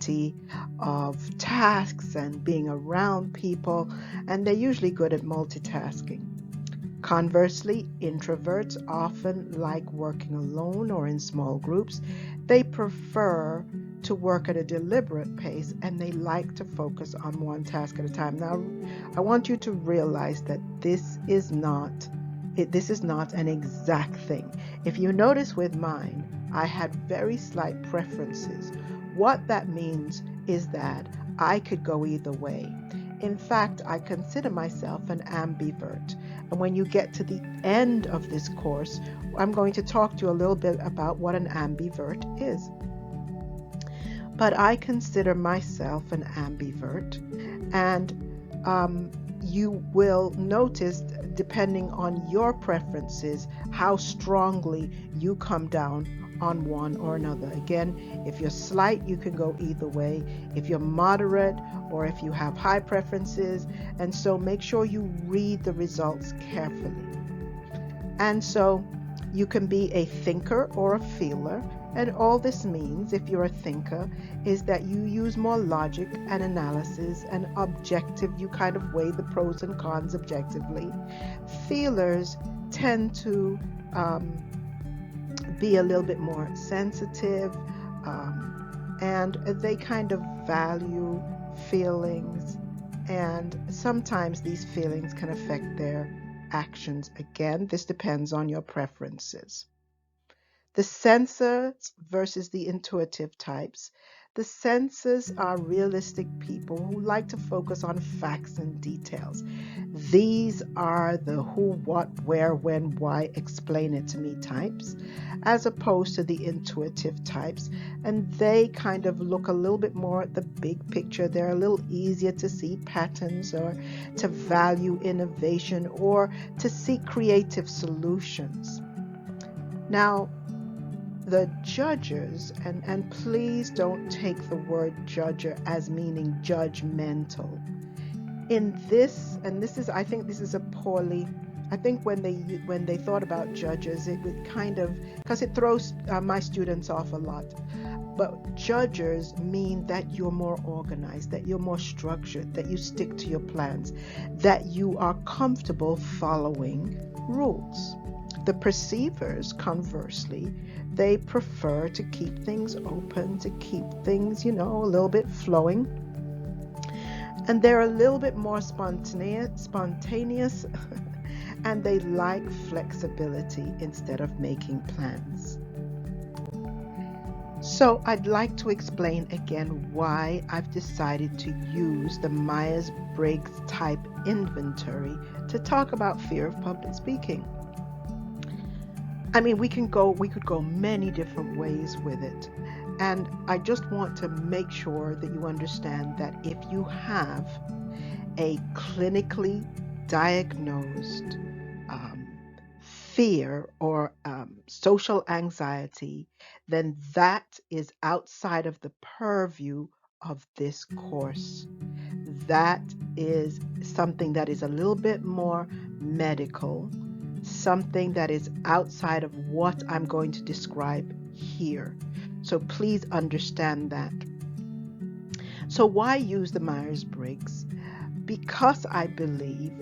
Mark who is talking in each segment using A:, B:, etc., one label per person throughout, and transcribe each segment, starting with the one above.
A: variety of tasks and being around people, and they're usually good at multitasking. Conversely, introverts often like working alone or in small groups. They prefer to work at a deliberate pace and they like to focus on one task at a time. Now, I want you to realize that this is not an exact thing. If you notice with mine, I had very slight preferences. What that means is that I could go either way. In fact, I consider myself an ambivert. And when you get to the end of this course, I'm going to talk to you a little bit about what an ambivert is. But I consider myself an ambivert, and you will notice, depending on your preferences, how strongly you come down on one or another. Again, if you're slight, you can go either way. If you're moderate, or if you have high preferences, and so make sure you read the results carefully. And so you can be a thinker or a feeler. And all this means, if you're a thinker, is that you use more logic and analysis and objective. You kind of weigh the pros and cons objectively. Feelers tend to be a little bit more sensitive, and they kind of value feelings, and sometimes these feelings can affect their actions. Again, this depends on your preferences. The sensors versus the intuitive types. The sensors are realistic people who like to focus on facts and details. These are the who, what, where, when, why, explain it to me types, as opposed to the intuitive types. And they kind of look a little bit more at the big picture. They're a little easier to see patterns, or to value innovation, or to seek creative solutions. Now, the judges, and please don't take the word judger as meaning judgmental. In this, and this is, I think this is I think when they thought about judges, it would kind of, because it throws my students off a lot. But judges mean that you're more organized, that you're more structured, that you stick to your plans, that you are comfortable following rules. The perceivers, conversely, they prefer to keep things open, to keep things, a little bit flowing. And they're a little bit more spontaneous and they like flexibility instead of making plans. So I'd like to explain again why I've decided to use the Myers-Briggs type inventory to talk about fear of public speaking. I mean, we could go many different ways with it. And I just want to make sure that you understand that if you have a clinically diagnosed fear or social anxiety, then that is outside of the purview of this course. That is something that is a little bit more medical, something that is outside of what I'm going to describe here. So please understand that. So why use the Myers-Briggs? Because I believe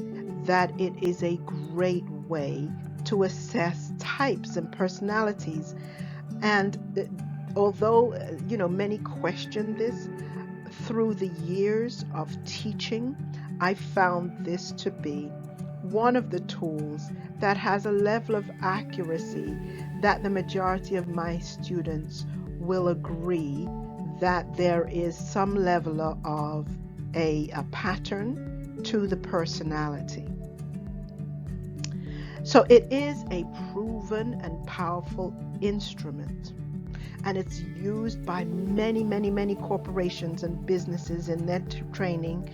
A: that it is a great way to assess types and personalities. And although, many question this, through the years of teaching, I found this to be one of the tools that has a level of accuracy that the majority of my students will agree that there is some level of a pattern to the personality. So it is a proven and powerful instrument, and it's used by many, many, many corporations and businesses in their training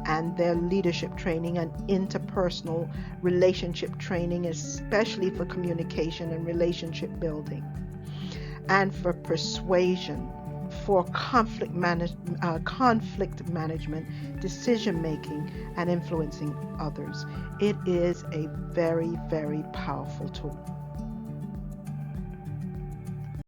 A: and their leadership training and interpersonal relationship training, especially for communication and relationship building, and for persuasion, for conflict management, decision making, and influencing others. It is a very, very powerful tool.